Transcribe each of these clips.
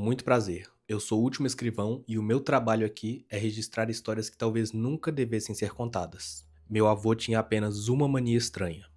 Muito prazer. Eu sou o último escrivão e o meu trabalho aqui é registrar histórias que talvez nunca devessem ser contadas. Meu avô tinha apenas uma mania estranha.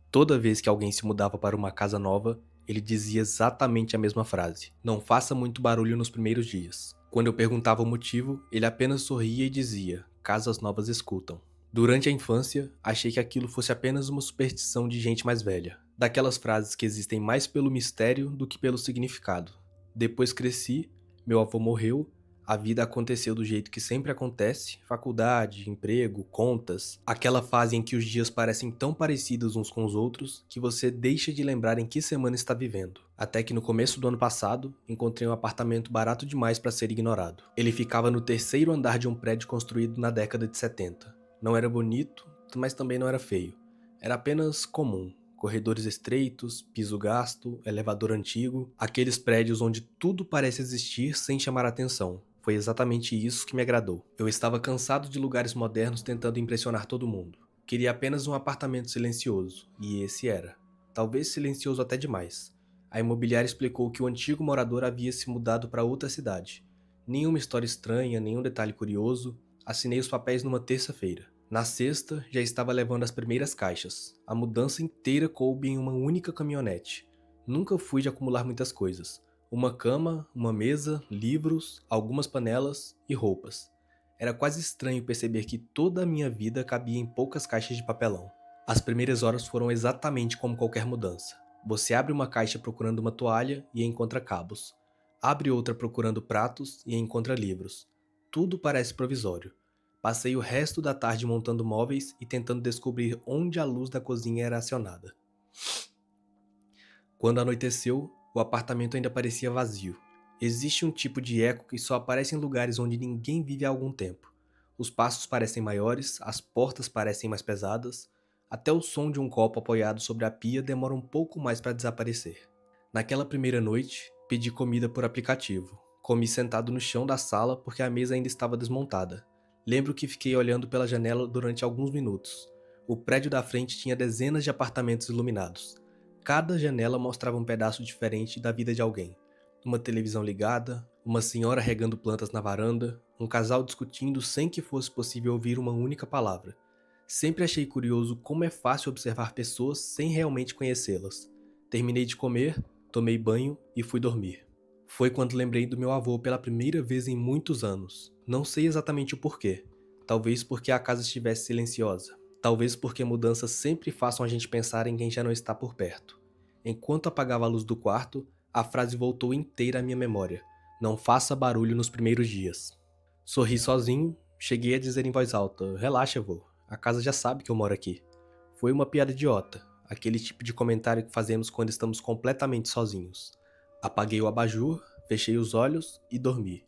Toda vez que alguém se mudava para uma casa nova, ele dizia exatamente a mesma frase: "Não faça muito barulho nos primeiros dias." Quando eu perguntava o motivo, ele apenas sorria e dizia: "Casas novas escutam." Durante a infância, achei que aquilo fosse apenas uma superstição de gente mais velha, daquelas frases que existem mais pelo mistério do que pelo significado. Depois cresci, meu avô morreu, a vida aconteceu do jeito que sempre acontece: faculdade, emprego, contas, aquela fase em que os dias parecem tão parecidos uns com os outros que você deixa de lembrar em que semana está vivendo. Até que no começo do ano passado, encontrei um apartamento barato demais para ser ignorado. Ele ficava no terceiro andar de um prédio construído na década de 70. Não era bonito, mas também não era feio. Era apenas comum. Corredores estreitos, piso gasto, elevador antigo, aqueles prédios onde tudo parece existir sem chamar atenção. Foi exatamente isso que me agradou. Eu estava cansado de lugares modernos tentando impressionar todo mundo. Queria apenas um apartamento silencioso, e esse era. Talvez silencioso até demais. A imobiliária explicou que o antigo morador havia se mudado para outra cidade. Nenhuma história estranha, nenhum detalhe curioso. Assinei os papéis numa terça-feira. Na sexta, já estava levando as primeiras caixas. A mudança inteira coube em uma única caminhonete. Nunca fui de acumular muitas coisas. Uma cama, uma mesa, livros, algumas panelas e roupas. Era quase estranho perceber que toda a minha vida cabia em poucas caixas de papelão. As primeiras horas foram exatamente como qualquer mudança. Você abre uma caixa procurando uma toalha e encontra cabos. Abre outra procurando pratos e encontra livros. Tudo parece provisório. Passei o resto da tarde montando móveis e tentando descobrir onde a luz da cozinha era acionada. Quando anoiteceu, o apartamento ainda parecia vazio. Existe um tipo de eco que só aparece em lugares onde ninguém vive há algum tempo. Os passos parecem maiores, as portas parecem mais pesadas, até o som de um copo apoiado sobre a pia demora um pouco mais para desaparecer. Naquela primeira noite, pedi comida por aplicativo. Comi sentado no chão da sala porque a mesa ainda estava desmontada. Lembro que fiquei olhando pela janela durante alguns minutos. O prédio da frente tinha dezenas de apartamentos iluminados. Cada janela mostrava um pedaço diferente da vida de alguém. Uma televisão ligada, uma senhora regando plantas na varanda, um casal discutindo sem que fosse possível ouvir uma única palavra. Sempre achei curioso como é fácil observar pessoas sem realmente conhecê-las. Terminei de comer, tomei banho e fui dormir. Foi quando lembrei do meu avô pela primeira vez em muitos anos. Não sei exatamente o porquê. Talvez porque a casa estivesse silenciosa. Talvez porque mudanças sempre façam a gente pensar em quem já não está por perto. Enquanto apagava a luz do quarto, a frase voltou inteira à minha memória: "Não faça barulho nos primeiros dias." Sorri sozinho, cheguei a dizer em voz alta: "Relaxa, vô. A casa já sabe que eu moro aqui." Foi uma piada idiota, aquele tipo de comentário que fazemos quando estamos completamente sozinhos. Apaguei o abajur, fechei os olhos e dormi.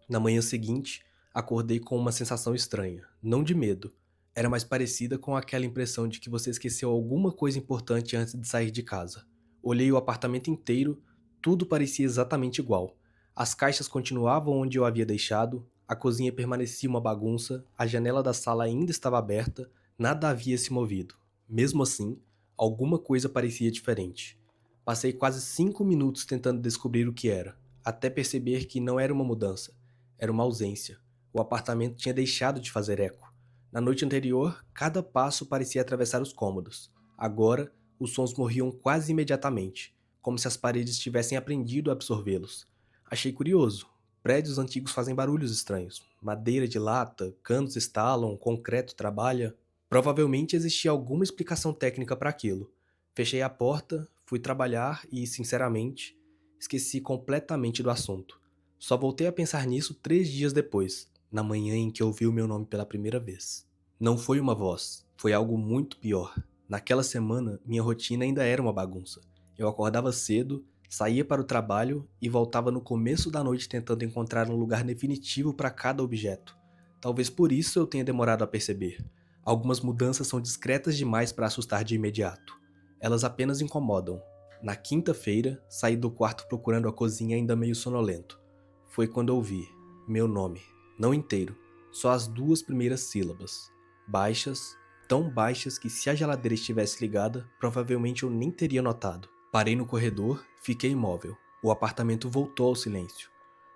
Na manhã seguinte, acordei com uma sensação estranha, não de medo. Era mais parecida com aquela impressão de que você esqueceu alguma coisa importante antes de sair de casa. Olhei o apartamento inteiro, tudo parecia exatamente igual. As caixas continuavam onde eu havia deixado, a cozinha permanecia uma bagunça, a janela da sala ainda estava aberta, nada havia se movido. Mesmo assim, alguma coisa parecia diferente. Passei quase 5 minutos tentando descobrir o que era, até perceber que não era uma mudança, era uma ausência. O apartamento tinha deixado de fazer eco. Na noite anterior, cada passo parecia atravessar os cômodos. Agora, os sons morriam quase imediatamente, como se as paredes tivessem aprendido a absorvê-los. Achei curioso. Prédios antigos fazem barulhos estranhos. Madeira de lata, canos estalam, concreto trabalha. Provavelmente existia alguma explicação técnica para aquilo. Fechei a porta, fui trabalhar e, sinceramente, esqueci completamente do assunto. Só voltei a pensar nisso 3 dias depois, na manhã em que ouvi o meu nome pela primeira vez. Não foi uma voz, foi algo muito pior. Naquela semana, minha rotina ainda era uma bagunça. Eu acordava cedo, saía para o trabalho e voltava no começo da noite tentando encontrar um lugar definitivo para cada objeto. Talvez por isso eu tenha demorado a perceber. Algumas mudanças são discretas demais para assustar de imediato. Elas apenas incomodam. Na quinta-feira, saí do quarto procurando a cozinha ainda meio sonolento. Foi quando ouvi meu nome, não inteiro, só as 2 primeiras sílabas. Baixas, tão baixas que se a geladeira estivesse ligada, provavelmente eu nem teria notado. Parei no corredor, fiquei imóvel. O apartamento voltou ao silêncio.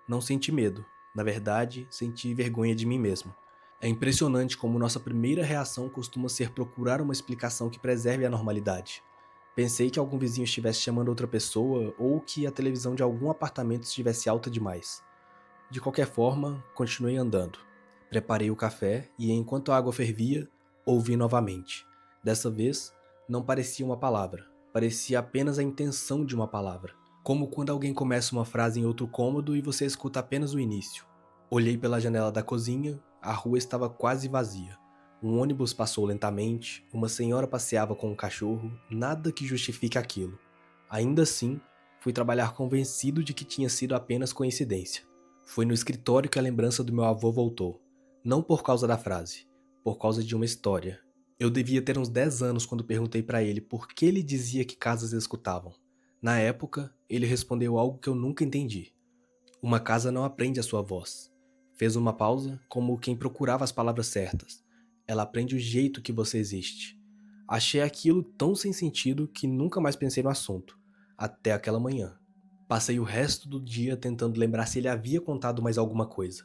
Não senti medo. Na verdade, senti vergonha de mim mesmo. É impressionante como nossa primeira reação costuma ser procurar uma explicação que preserve a normalidade. Pensei que algum vizinho estivesse chamando outra pessoa ou que a televisão de algum apartamento estivesse alta demais. De qualquer forma, continuei andando. Preparei o café e, enquanto a água fervia, ouvi novamente. Dessa vez, não parecia uma palavra. Parecia apenas a intenção de uma palavra. Como quando alguém começa uma frase em outro cômodo e você escuta apenas o início. Olhei pela janela da cozinha, a rua estava quase vazia. Um ônibus passou lentamente, uma senhora passeava com um cachorro, nada que justifique aquilo. Ainda assim, fui trabalhar convencido de que tinha sido apenas coincidência. Foi no escritório que a lembrança do meu avô voltou. Não por causa da frase, por causa de uma história. Eu devia ter uns 10 anos quando perguntei para ele por que ele dizia que casas escutavam. Na época, ele respondeu algo que eu nunca entendi. Uma casa não aprende a sua voz. Fez uma pausa, como quem procurava as palavras certas. Ela aprende o jeito que você existe. Achei aquilo tão sem sentido que nunca mais pensei no assunto. Até aquela manhã. Passei o resto do dia tentando lembrar se ele havia contado mais alguma coisa.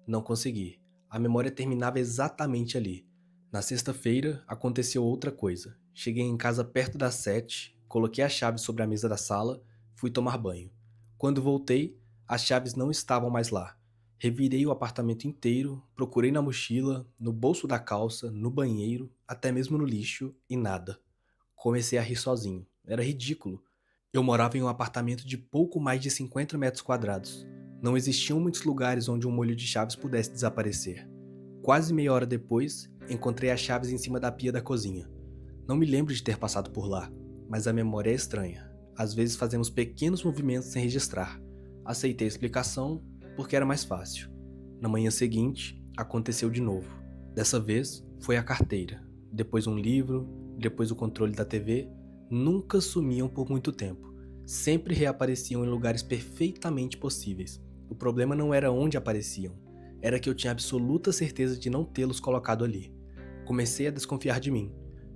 Não consegui. A memória terminava exatamente ali. Na sexta-feira, aconteceu outra coisa. Cheguei em casa perto das 7, coloquei a chave sobre a mesa da sala, fui tomar banho. Quando voltei, as chaves não estavam mais lá. Revirei o apartamento inteiro, procurei na mochila, no bolso da calça, no banheiro, até mesmo no lixo, e nada. Comecei a rir sozinho. Era ridículo. Eu morava em um apartamento de pouco mais de 50 metros quadrados. Não existiam muitos lugares onde um molho de chaves pudesse desaparecer. Quase meia hora depois, encontrei as chaves em cima da pia da cozinha. Não me lembro de ter passado por lá, mas a memória é estranha. Às vezes fazemos pequenos movimentos sem registrar. Aceitei a explicação porque era mais fácil. Na manhã seguinte, aconteceu de novo. Dessa vez, foi a carteira, depois um livro, depois o controle da TV. Nunca sumiam por muito tempo. Sempre reapareciam em lugares perfeitamente possíveis. O problema não era onde apareciam, era que eu tinha absoluta certeza de não tê-los colocado ali. Comecei a desconfiar de mim.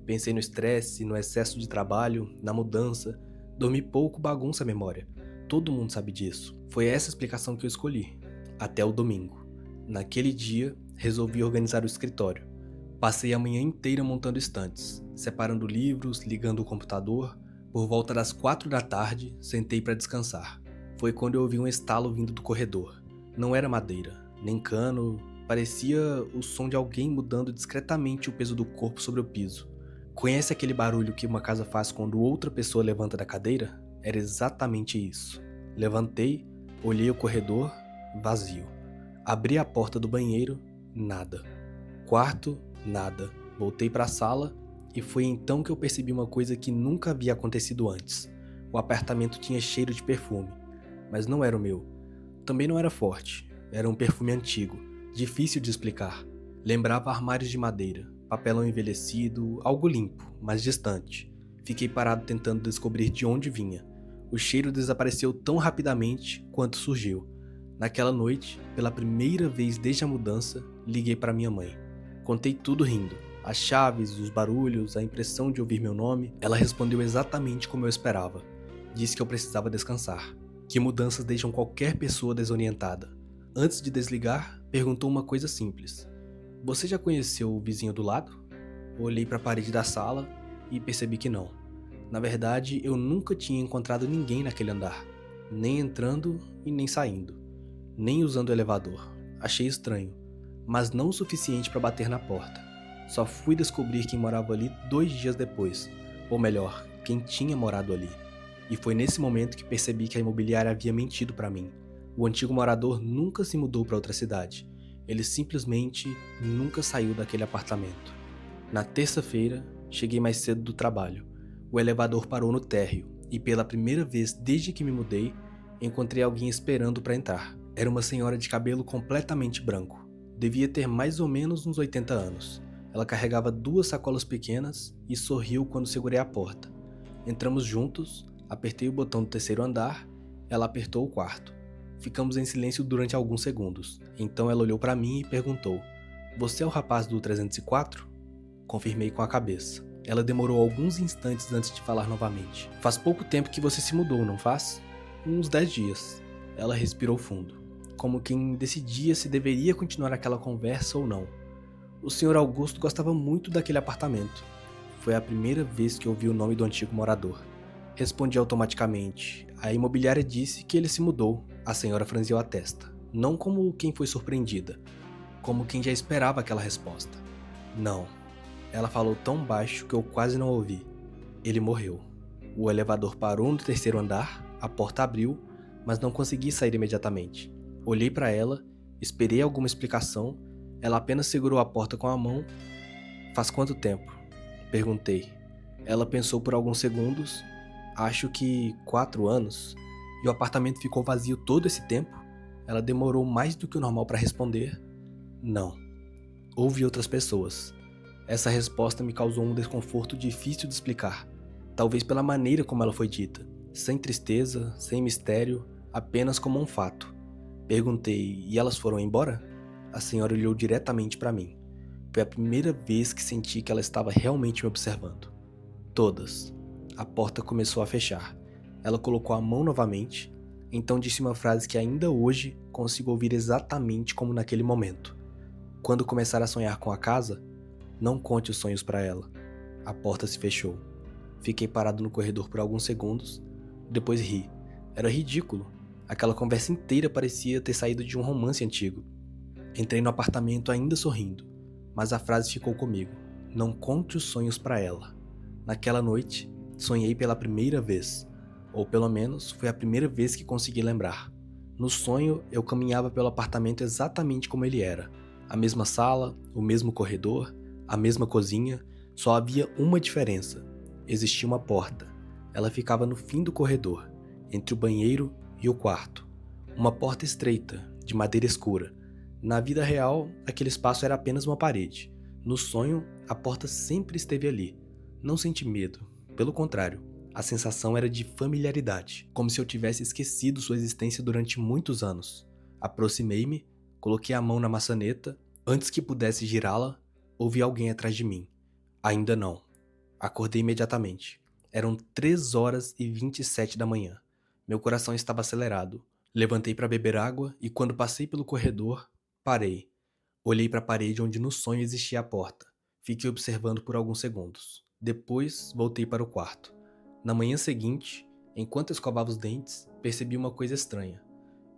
Pensei no estresse, no excesso de trabalho, na mudança. Dormi pouco, bagunça a memória. Todo mundo sabe disso. Foi essa explicação que eu escolhi. Até o domingo. Naquele dia, resolvi organizar o escritório. Passei a manhã inteira montando estantes, separando livros, ligando o computador. Por volta das 4 da tarde, sentei para descansar. Foi quando eu ouvi um estalo vindo do corredor. Não era madeira, nem cano, parecia o som de alguém mudando discretamente o peso do corpo sobre o piso. Conhece aquele barulho que uma casa faz quando outra pessoa levanta da cadeira? Era exatamente isso. Levantei, olhei o corredor, vazio. Abri a porta do banheiro, nada. Quarto, nada. Voltei para a sala e foi então que eu percebi uma coisa que nunca havia acontecido antes. O apartamento tinha cheiro de perfume, mas não era o meu. Também não era forte, era um perfume antigo, difícil de explicar. Lembrava armários de madeira, papelão envelhecido, algo limpo, mas distante. Fiquei parado tentando descobrir de onde vinha. O cheiro desapareceu tão rapidamente quanto surgiu. Naquela noite, pela primeira vez desde a mudança, liguei para minha mãe. Contei tudo rindo. As chaves, os barulhos, a impressão de ouvir meu nome. Ela respondeu exatamente como eu esperava. Disse que eu precisava descansar. Que mudanças deixam qualquer pessoa desorientada. Antes de desligar, perguntou uma coisa simples. Você já conheceu o vizinho do lado? Olhei para a parede da sala e percebi que não. Na verdade, eu nunca tinha encontrado ninguém naquele andar. Nem entrando e nem saindo. Nem usando o elevador. Achei estranho. Mas não o suficiente para bater na porta. Só fui descobrir quem morava ali 2 dias depois, ou melhor, quem tinha morado ali. E foi nesse momento que percebi que a imobiliária havia mentido para mim. O antigo morador nunca se mudou para outra cidade. Ele simplesmente nunca saiu daquele apartamento. Na terça-feira, cheguei mais cedo do trabalho. O elevador parou no térreo e pela primeira vez desde que me mudei, encontrei alguém esperando para entrar. Era uma senhora de cabelo completamente branco. Devia ter mais ou menos uns 80 anos. Ela carregava 2 sacolas pequenas e sorriu quando segurei a porta. Entramos juntos, apertei o botão do 3º andar, ela apertou o 4º. Ficamos em silêncio durante alguns segundos. Então ela olhou para mim e perguntou: "Você é o rapaz do 304?" Confirmei com a cabeça. Ela demorou alguns instantes antes de falar novamente. "Faz pouco tempo que você se mudou, não faz?" Uns 10 dias. Ela respirou fundo, como quem decidia se deveria continuar aquela conversa ou não. O Sr. Augusto gostava muito daquele apartamento. Foi a primeira vez que ouvi o nome do antigo morador. Respondi automaticamente. A imobiliária disse que ele se mudou. A senhora franziu a testa. Não como quem foi surpreendida, como quem já esperava aquela resposta. Não. Ela falou tão baixo que eu quase não ouvi. Ele morreu. O elevador parou no terceiro andar, a porta abriu, mas não consegui sair imediatamente. Olhei para ela, esperei alguma explicação, ela apenas segurou a porta com a mão. Faz quanto tempo? Perguntei. Ela pensou por alguns segundos. Acho que 4 anos. E o apartamento ficou vazio todo esse tempo? Ela demorou mais do que o normal para responder. Não. Houve outras pessoas. Essa resposta me causou um desconforto difícil de explicar. Talvez pela maneira como ela foi dita. Sem tristeza, sem mistério, apenas como um fato. Perguntei, e elas foram embora? A senhora olhou diretamente para mim. Foi a primeira vez que senti que ela estava realmente me observando. Todas. A porta começou a fechar. Ela colocou a mão novamente, então disse uma frase que ainda hoje consigo ouvir exatamente como naquele momento. Quando começar a sonhar com a casa, não conte os sonhos para ela. A porta se fechou. Fiquei parado no corredor por alguns segundos, depois ri. Era ridículo. Aquela conversa inteira parecia ter saído de um romance antigo. Entrei no apartamento ainda sorrindo, mas a frase ficou comigo. Não conte os sonhos para ela. Naquela noite, sonhei pela primeira vez. Ou pelo menos, foi a primeira vez que consegui lembrar. No sonho, eu caminhava pelo apartamento exatamente como ele era. A mesma sala, o mesmo corredor, a mesma cozinha, só havia uma diferença. Existia uma porta. Ela ficava no fim do corredor, entre o banheiro e o quarto. Uma porta estreita, de madeira escura. Na vida real, aquele espaço era apenas uma parede. No sonho, a porta sempre esteve ali. Não senti medo. Pelo contrário, a sensação era de familiaridade, como se eu tivesse esquecido sua existência durante muitos anos. Aproximei-me, coloquei a mão na maçaneta. Antes que pudesse girá-la, ouvi alguém atrás de mim. Ainda não. Acordei imediatamente. Eram 3h27 da manhã. Meu coração estava acelerado. Levantei para beber água e quando passei pelo corredor, parei. Olhei para a parede onde no sonho existia a porta. Fiquei observando por alguns segundos. Depois, voltei para o quarto. Na manhã seguinte, enquanto escovava os dentes, percebi uma coisa estranha.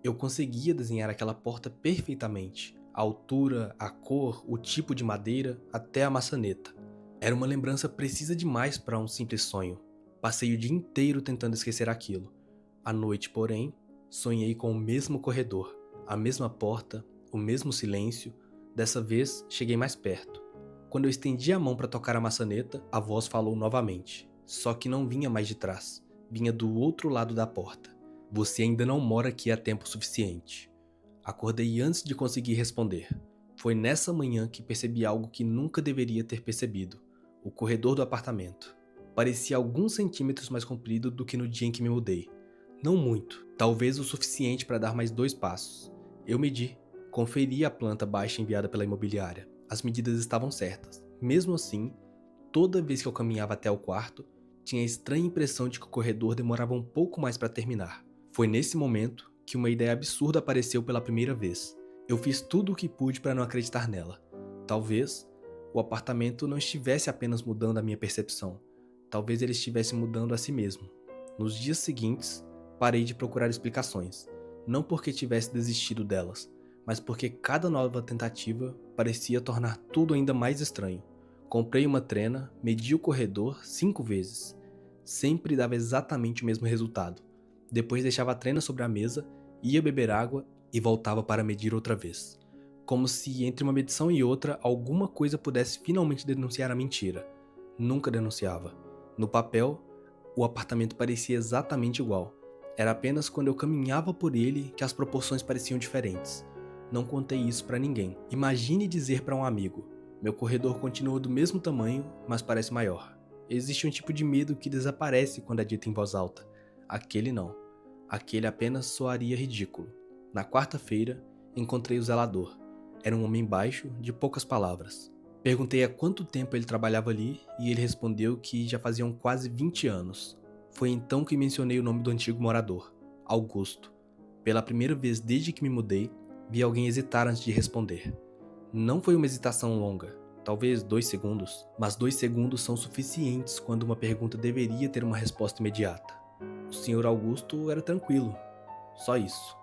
Eu conseguia desenhar aquela porta perfeitamente. A altura, a cor, o tipo de madeira, até a maçaneta. Era uma lembrança precisa demais para um simples sonho. Passei o dia inteiro tentando esquecer aquilo. À noite, porém, sonhei com o mesmo corredor, a mesma porta, o mesmo silêncio. Dessa vez, cheguei mais perto. Quando eu estendi a mão para tocar a maçaneta, a voz falou novamente. Só que não vinha mais de trás. Vinha do outro lado da porta. Você ainda não mora aqui há tempo suficiente. Acordei antes de conseguir responder. Foi nessa manhã que percebi algo que nunca deveria ter percebido. O corredor do apartamento. Parecia alguns centímetros mais comprido do que no dia em que me mudei. Não muito, talvez o suficiente para dar mais 2 passos. Eu medi, conferi a planta baixa enviada pela imobiliária. As medidas estavam certas. Mesmo assim, toda vez que eu caminhava até o quarto, tinha a estranha impressão de que o corredor demorava um pouco mais para terminar. Foi nesse momento que uma ideia absurda apareceu pela primeira vez. Eu fiz tudo o que pude para não acreditar nela. Talvez o apartamento não estivesse apenas mudando a minha percepção. Talvez ele estivesse mudando a si mesmo. Nos dias seguintes, parei de procurar explicações. Não porque tivesse desistido delas, mas porque cada nova tentativa parecia tornar tudo ainda mais estranho. Comprei uma trena, medi o corredor 5 vezes. Sempre dava exatamente o mesmo resultado. Depois deixava a trena sobre a mesa, ia beber água e voltava para medir outra vez. Como se entre uma medição e outra alguma coisa pudesse finalmente denunciar a mentira. Nunca denunciava. No papel, o apartamento parecia exatamente igual. Era apenas quando eu caminhava por ele que as proporções pareciam diferentes. Não contei isso para ninguém. Imagine dizer para um amigo: meu corredor continua do mesmo tamanho, mas parece maior. Existe um tipo de medo que desaparece quando é dito em voz alta. Aquele não. Aquele apenas soaria ridículo. Na quarta-feira, encontrei o zelador. Era um homem baixo, de poucas palavras. Perguntei há quanto tempo ele trabalhava ali e ele respondeu que já faziam quase 20 anos. Foi então que mencionei o nome do antigo morador. Augusto. Pela primeira vez desde que me mudei, vi alguém hesitar antes de responder. Não foi uma hesitação longa, talvez 2 segundos, mas 2 segundos são suficientes quando uma pergunta deveria ter uma resposta imediata. O Sr. Augusto era tranquilo, só isso.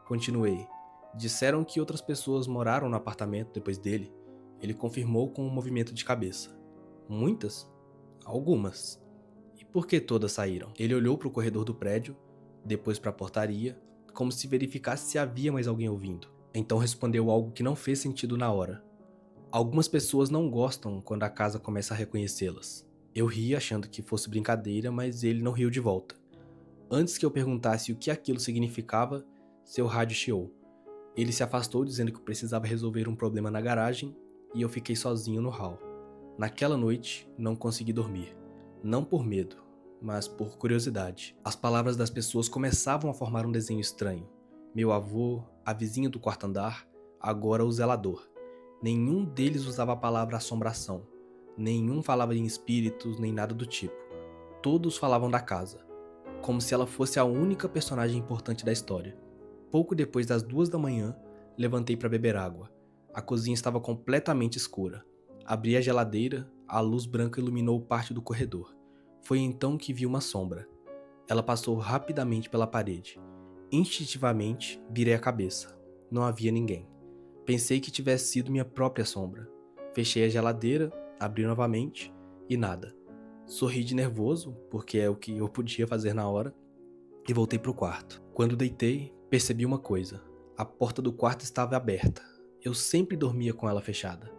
Continuei. Disseram que outras pessoas moraram no apartamento depois dele. Ele confirmou com um movimento de cabeça. Muitas? Algumas. E por que todas saíram? Ele olhou para o corredor do prédio, depois para a portaria, como se verificasse se havia mais alguém ouvindo. Então respondeu algo que não fez sentido na hora. Algumas pessoas não gostam quando a casa começa a reconhecê-las. Eu ri achando que fosse brincadeira, mas ele não riu de volta. Antes que eu perguntasse o que aquilo significava, seu rádio chiou. Ele se afastou dizendo que precisava resolver um problema na garagem e eu fiquei sozinho no hall. Naquela noite, não consegui dormir. Não por medo, mas por curiosidade. As palavras das pessoas começavam a formar um desenho estranho. Meu avô, a vizinha do quarto andar, agora o zelador. Nenhum deles usava a palavra assombração. Nenhum falava em espíritos nem nada do tipo. Todos falavam da casa, como se ela fosse a única personagem importante da história. Pouco depois das 2 da manhã, levantei para beber água. A cozinha estava completamente escura. Abri a geladeira, a luz branca iluminou parte do corredor. Foi então que vi uma sombra. Ela passou rapidamente pela parede. Instintivamente, virei a cabeça. Não havia ninguém. Pensei que tivesse sido minha própria sombra. Fechei a geladeira, abri novamente e nada. Sorri de nervoso, porque é o que eu podia fazer na hora, e voltei para o quarto. Quando deitei, percebi uma coisa. A porta do quarto estava aberta. Eu sempre dormia com ela fechada.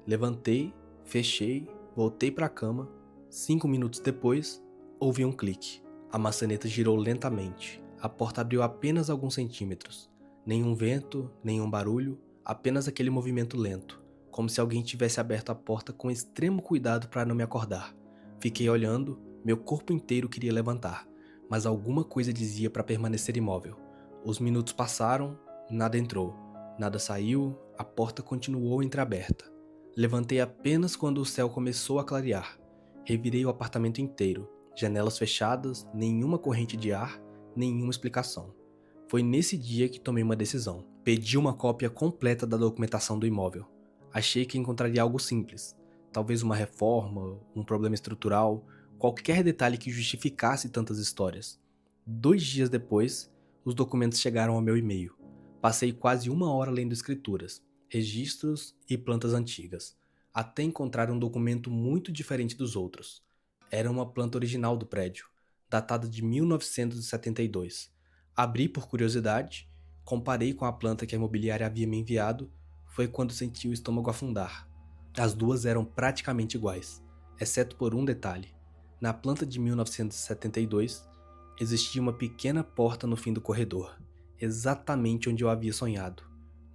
Levantei, fechei, voltei para a cama. 5 minutos depois, ouvi um clique. A maçaneta girou lentamente. A porta abriu apenas alguns centímetros. Nenhum vento, nenhum barulho, apenas aquele movimento lento, como se alguém tivesse aberto a porta com extremo cuidado para não me acordar. Fiquei olhando, meu corpo inteiro queria levantar, mas alguma coisa dizia para permanecer imóvel. Os minutos passaram, nada entrou, nada saiu, a porta continuou entreaberta. Levantei apenas quando o céu começou a clarear. Revirei o apartamento inteiro, janelas fechadas, nenhuma corrente de ar, nenhuma explicação. Foi nesse dia que tomei uma decisão. Pedi uma cópia completa da documentação do imóvel. Achei que encontraria algo simples, talvez uma reforma, um problema estrutural, qualquer detalhe que justificasse tantas histórias. 2 dias depois, os documentos chegaram ao meu e-mail. Passei quase 1 hora lendo escrituras, registros e plantas antigas, até encontrar um documento muito diferente dos outros. Era uma planta original do prédio, datada de 1972. Abri por curiosidade, comparei com a planta que a imobiliária havia me enviado, foi quando senti o estômago afundar. As duas eram praticamente iguais, exceto por um detalhe. Na planta de 1972, existia uma pequena porta no fim do corredor, exatamente onde eu havia sonhado.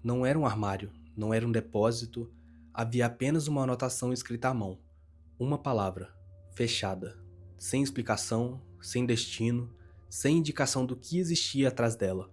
Não era um armário, não era um depósito, havia apenas uma anotação escrita à mão. Uma palavra, fechada, sem explicação, sem destino, sem indicação do que existia atrás dela.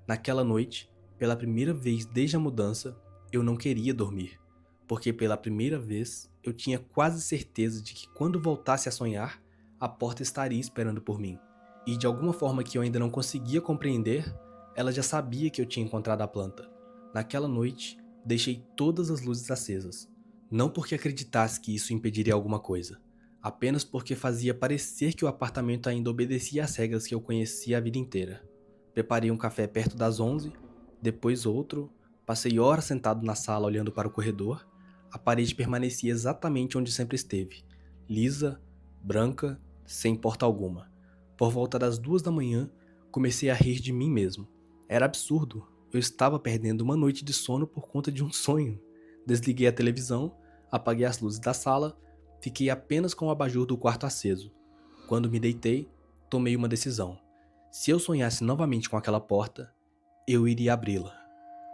Naquela noite, pela primeira vez desde a mudança, eu não queria dormir, porque pela primeira vez eu tinha quase certeza de que quando voltasse a sonhar, a porta estaria esperando por mim. E de alguma forma que eu ainda não conseguia compreender, ela já sabia que eu tinha encontrado a planta. Naquela noite, deixei todas as luzes acesas. Não porque acreditasse que isso impediria alguma coisa, apenas porque fazia parecer que o apartamento ainda obedecia às regras que eu conhecia a vida inteira. Preparei um café perto das 11, depois outro, passei horas sentado na sala olhando para o corredor. A parede permanecia exatamente onde sempre esteve, lisa, branca, sem porta alguma. Por volta das 2 da manhã, comecei a rir de mim mesmo. Era absurdo, eu estava perdendo uma noite de sono por conta de um sonho. Desliguei a televisão, apaguei as luzes da sala, fiquei apenas com o abajur do quarto aceso. Quando me deitei, tomei uma decisão. Se eu sonhasse novamente com aquela porta, eu iria abri-la.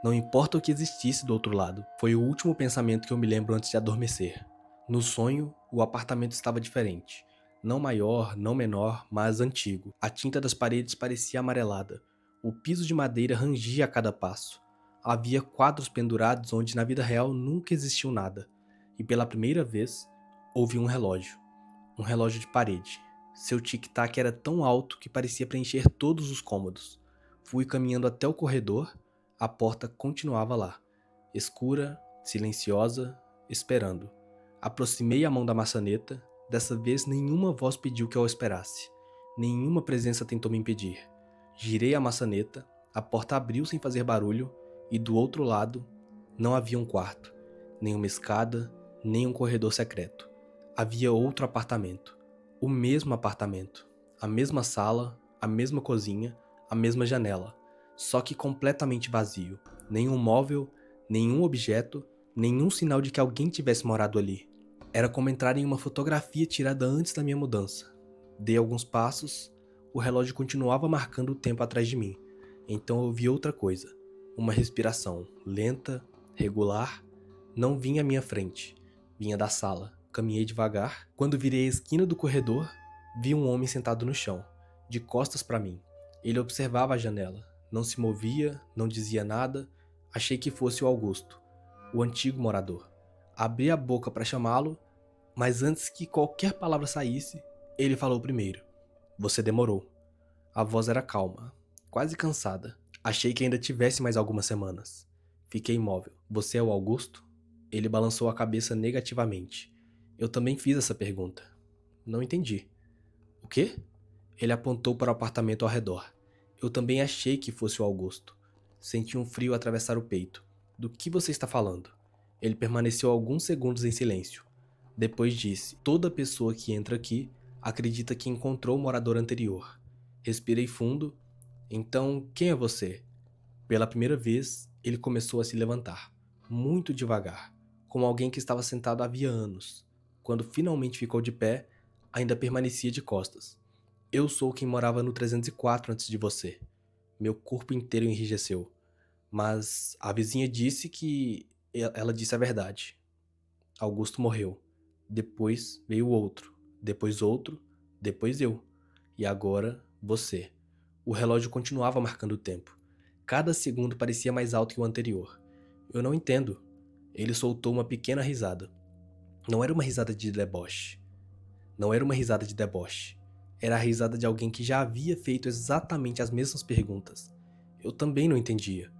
Não importa o que existisse do outro lado, foi o último pensamento que eu me lembro antes de adormecer. No sonho, o apartamento estava diferente. Não maior, não menor, mas antigo. A tinta das paredes parecia amarelada. O piso de madeira rangia a cada passo. Havia quadros pendurados onde na vida real nunca existiu nada. E pela primeira vez, houve um relógio. Um relógio de parede. Seu tic-tac era tão alto que parecia preencher todos os cômodos. Fui caminhando até o corredor, a porta continuava lá, escura, silenciosa, esperando. Aproximei a mão da maçaneta, dessa vez nenhuma voz pediu que eu esperasse. Nenhuma presença tentou me impedir. Girei a maçaneta, a porta abriu sem fazer barulho e do outro lado não havia um quarto, nem uma escada, nem um corredor secreto. Havia outro apartamento. O mesmo apartamento. A mesma sala, a mesma cozinha, a mesma janela. Só que completamente vazio. Nenhum móvel, nenhum objeto, nenhum sinal de que alguém tivesse morado ali. Era como entrar em uma fotografia tirada antes da minha mudança. Dei alguns passos, o relógio continuava marcando o tempo atrás de mim. Então eu vi outra coisa. Uma respiração lenta, regular, não vinha à minha frente. Vinha da sala. Caminhei devagar. Quando virei a esquina do corredor, vi um homem sentado no chão, de costas para mim. Ele observava a janela. Não se movia, não dizia nada. Achei que fosse o Augusto, o antigo morador. Abri a boca para chamá-lo, mas antes que qualquer palavra saísse, ele falou primeiro. Você demorou. A voz era calma, quase cansada. Achei que ainda tivesse mais algumas semanas. Fiquei imóvel. Você é o Augusto? Ele balançou a cabeça negativamente. Eu também fiz essa pergunta. Não entendi. O quê? Ele apontou para o apartamento ao redor. Eu também achei que fosse o Augusto. Senti um frio atravessar o peito. Do que você está falando? Ele permaneceu alguns segundos em silêncio. Depois disse: toda pessoa que entra aqui acredita que encontrou o morador anterior. Respirei fundo. Então, quem é você? Pela primeira vez, ele começou a se levantar. Muito devagar, como alguém que estava sentado havia anos. Quando finalmente ficou de pé, ainda permanecia de costas. Eu sou quem morava no 304 antes de você. Meu corpo inteiro enrijeceu. Mas a vizinha disse que... Ela disse a verdade. Augusto morreu. Depois veio outro. Depois outro. Depois eu. E agora, você. O relógio continuava marcando o tempo. Cada segundo parecia mais alto que o anterior. Eu não entendo. Ele soltou uma pequena risada. Não era uma risada de deboche. Não era uma risada de deboche. Era a risada de alguém que já havia feito exatamente as mesmas perguntas. Eu também não entendia.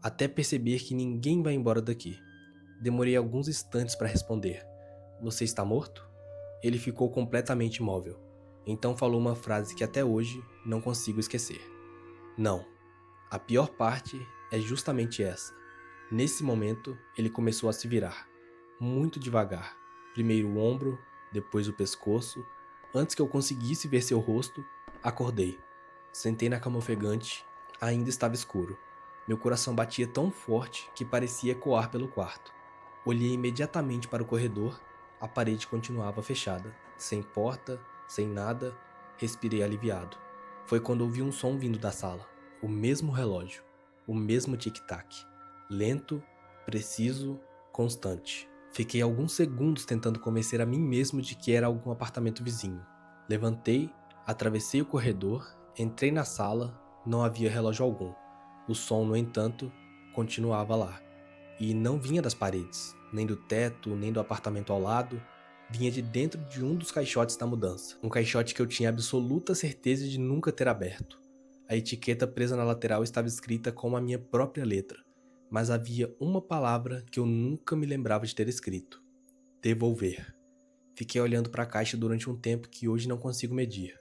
Até perceber que ninguém vai embora daqui. Demorei alguns instantes para responder. Você está morto? Ele ficou completamente imóvel. Então falou uma frase que até hoje não consigo esquecer. Não. A pior parte é justamente essa. Nesse momento, ele começou a se virar. Muito devagar. Primeiro o ombro, depois o pescoço. Antes que eu conseguisse ver seu rosto, acordei. Sentei na cama ofegante. Ainda estava escuro. Meu coração batia tão forte que parecia ecoar pelo quarto. Olhei imediatamente para o corredor. A parede continuava fechada. Sem porta, sem nada. Respirei aliviado. Foi quando ouvi um som vindo da sala. O mesmo relógio. O mesmo tic-tac. Lento, preciso, constante. Fiquei alguns segundos tentando convencer a mim mesmo de que era algum apartamento vizinho. Levantei, atravessei o corredor, entrei na sala, não havia relógio algum. O som, no entanto, continuava lá. E não vinha das paredes, nem do teto, nem do apartamento ao lado. Vinha de dentro de um dos caixotes da mudança. Um caixote que eu tinha absoluta certeza de nunca ter aberto. A etiqueta presa na lateral estava escrita com a minha própria letra, mas havia uma palavra que eu nunca me lembrava de ter escrito: devolver. Fiquei olhando para a caixa durante um tempo que hoje não consigo medir.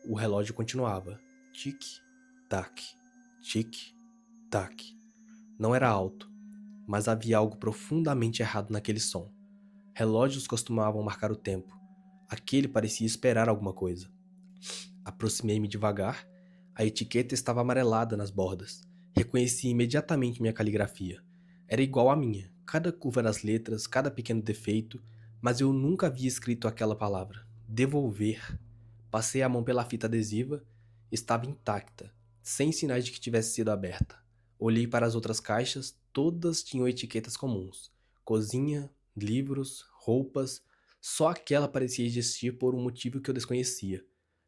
O relógio continuava. Tic-tac, tic-tac. Não era alto, mas havia algo profundamente errado naquele som. Relógios costumavam marcar o tempo. Aquele parecia esperar alguma coisa. Aproximei-me devagar. A etiqueta estava amarelada nas bordas. Reconheci imediatamente minha caligrafia. Era igual à minha, cada curva das letras, cada pequeno defeito, mas eu nunca havia escrito aquela palavra. Devolver. Passei a mão pela fita adesiva. Estava intacta, sem sinais de que tivesse sido aberta. Olhei para as outras caixas, todas tinham etiquetas comuns. Cozinha, livros, roupas. Só aquela parecia existir por um motivo que eu desconhecia.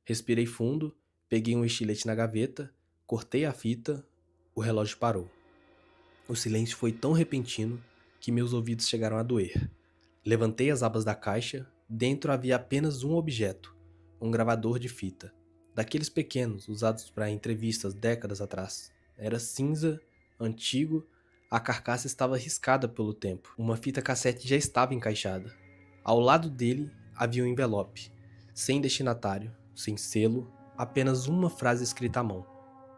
Respirei fundo. Peguei um estilete na gaveta, cortei a fita, o relógio parou. O silêncio foi tão repentino que meus ouvidos chegaram a doer. Levantei as abas da caixa, dentro havia apenas um objeto, um gravador de fita, daqueles pequenos usados para entrevistas décadas atrás. Era cinza, antigo, a carcaça estava riscada pelo tempo. Uma fita cassete já estava encaixada. Ao lado dele havia um envelope, sem destinatário, sem selo, apenas uma frase escrita à mão.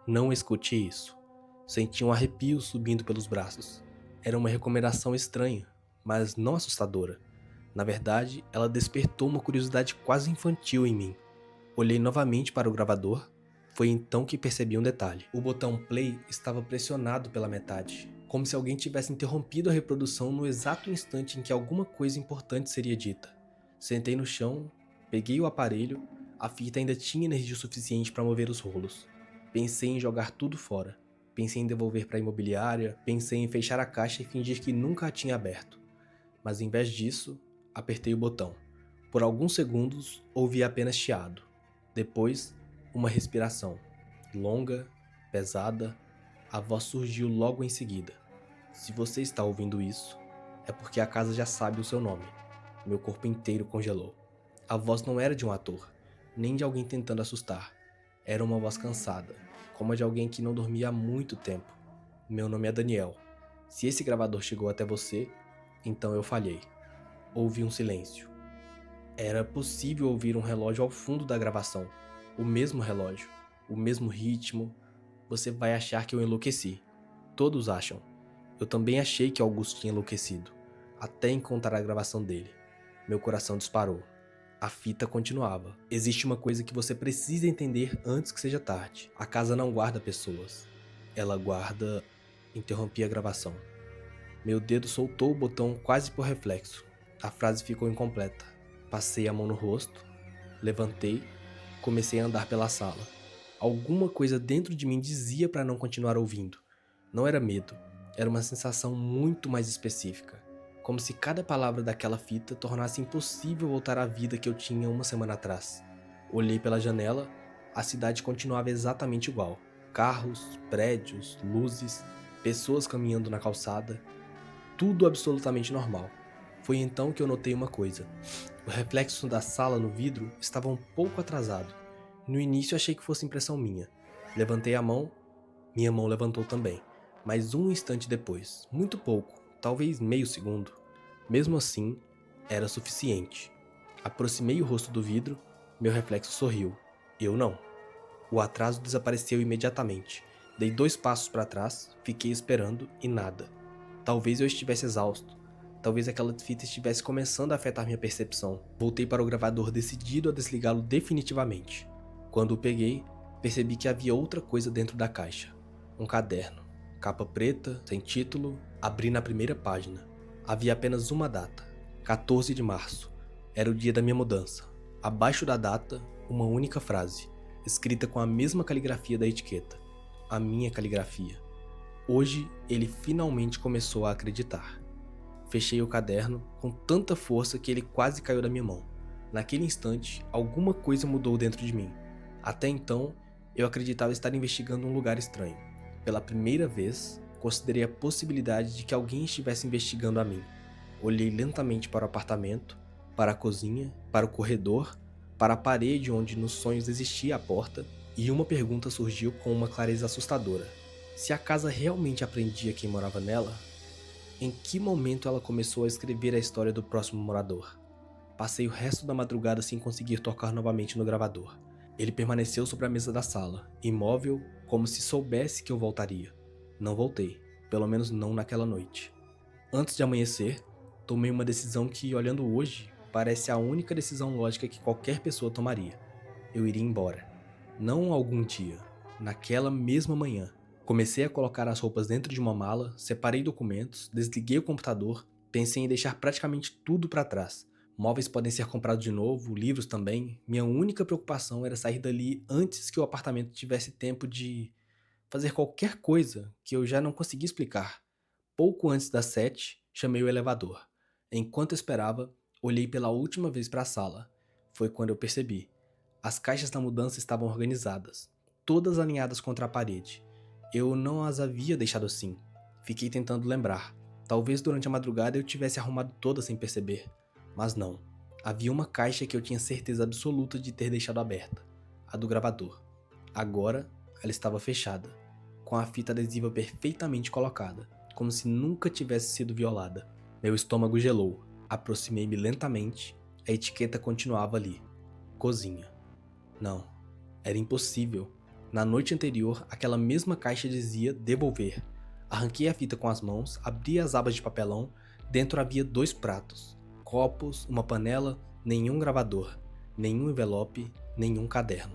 Não escute isso. Senti um arrepio subindo pelos braços. Era uma recomendação estranha, mas não assustadora. Na verdade, ela despertou uma curiosidade quase infantil em mim. Olhei novamente para o gravador. Foi então que percebi um detalhe. O botão play estava pressionado pela metade, como se alguém tivesse interrompido a reprodução no exato instante em que alguma coisa importante seria dita. Sentei no chão, peguei o aparelho, a fita ainda tinha energia suficiente para mover os rolos. Pensei em jogar tudo fora. Pensei em devolver para a imobiliária, pensei em fechar a caixa e fingir que nunca a tinha aberto. Mas em vez disso, apertei o botão. Por alguns segundos, ouvi apenas chiado. Depois, uma respiração. Longa, pesada, a voz surgiu logo em seguida. Se você está ouvindo isso, é porque a casa já sabe o seu nome. Meu corpo inteiro congelou. A voz não era de um ator, nem de alguém tentando assustar. Era uma voz cansada, como a de alguém que não dormia há muito tempo. Meu nome é Daniel. Se esse gravador chegou até você, então eu falhei. Houve um silêncio. Era possível ouvir um relógio ao fundo da gravação. O mesmo relógio, o mesmo ritmo. Você vai achar que eu enlouqueci. Todos acham. Eu também achei que Augusto tinha enlouquecido, até encontrar a gravação dele. Meu coração disparou. A fita continuava. Existe uma coisa que você precisa entender antes que seja tarde. A casa não guarda pessoas. Ela guarda... Interrompi a gravação. Meu dedo soltou o botão quase por reflexo. A frase ficou incompleta. Passei a mão no rosto, levantei, comecei a andar pela sala. Alguma coisa dentro de mim dizia para não continuar ouvindo. Não era medo, era uma sensação muito mais específica. Como se cada palavra daquela fita tornasse impossível voltar à vida que eu tinha uma semana atrás. Olhei pela janela, a cidade continuava exatamente igual. Carros, prédios, luzes, pessoas caminhando na calçada. Tudo absolutamente normal. Foi então que eu notei uma coisa. O reflexo da sala no vidro estava um pouco atrasado. No início achei que fosse impressão minha. Levantei a mão, minha mão levantou também. Mas um instante depois, muito pouco, talvez meio segundo. Mesmo assim, era suficiente. Aproximei o rosto do vidro, meu reflexo sorriu. Eu não. O atraso desapareceu imediatamente. Dei 2 passos para trás, fiquei esperando e nada. Talvez eu estivesse exausto. Talvez aquela fita estivesse começando a afetar minha percepção. Voltei para o gravador decidido a desligá-lo definitivamente. Quando o peguei, percebi que havia outra coisa dentro da caixa. Um caderno. Capa preta, sem título, abri na primeira página. Havia apenas uma data. 14 de março. Era o dia da minha mudança. Abaixo da data, uma única frase, escrita com a mesma caligrafia da etiqueta. A minha caligrafia. Hoje, ele finalmente começou a acreditar. Fechei o caderno com tanta força que ele quase caiu da minha mão. Naquele instante, alguma coisa mudou dentro de mim. Até então, eu acreditava estar investigando um lugar estranho. Pela primeira vez, considerei a possibilidade de que alguém estivesse investigando a mim. Olhei lentamente para o apartamento, para a cozinha, para o corredor, para a parede onde nos sonhos existia a porta, e uma pergunta surgiu com uma clareza assustadora. Se a casa realmente aprendia quem morava nela, em que momento ela começou a escrever a história do próximo morador? Passei o resto da madrugada sem conseguir tocar novamente no gravador. Ele permaneceu sobre a mesa da sala, imóvel, como se soubesse que eu voltaria. Não voltei, pelo menos não naquela noite. Antes de amanhecer, tomei uma decisão que, olhando hoje, parece a única decisão lógica que qualquer pessoa tomaria. Eu iria embora. Não algum dia, naquela mesma manhã. Comecei a colocar as roupas dentro de uma mala, separei documentos, desliguei o computador, pensei em deixar praticamente tudo para trás. Móveis podem ser comprados de novo, livros também. Minha única preocupação era sair dali antes que o apartamento tivesse tempo de fazer qualquer coisa que eu já não conseguia explicar. Pouco antes das 7, chamei o elevador. Enquanto esperava, olhei pela última vez para a sala. Foi quando eu percebi. As caixas da mudança estavam organizadas, todas alinhadas contra a parede. Eu não as havia deixado assim. Fiquei tentando lembrar. Talvez durante a madrugada eu tivesse arrumado todas sem perceber. Mas não. Havia uma caixa que eu tinha certeza absoluta de ter deixado aberta, a do gravador. Agora, ela estava fechada, com a fita adesiva perfeitamente colocada, como se nunca tivesse sido violada. Meu estômago gelou. Aproximei-me lentamente. A etiqueta continuava ali. Cozinha. Não, era impossível. Na noite anterior, aquela mesma caixa dizia devolver. Arranquei a fita com as mãos, abri as abas de papelão. Dentro havia 2 pratos, copos, uma panela, nenhum gravador, nenhum envelope, nenhum caderno.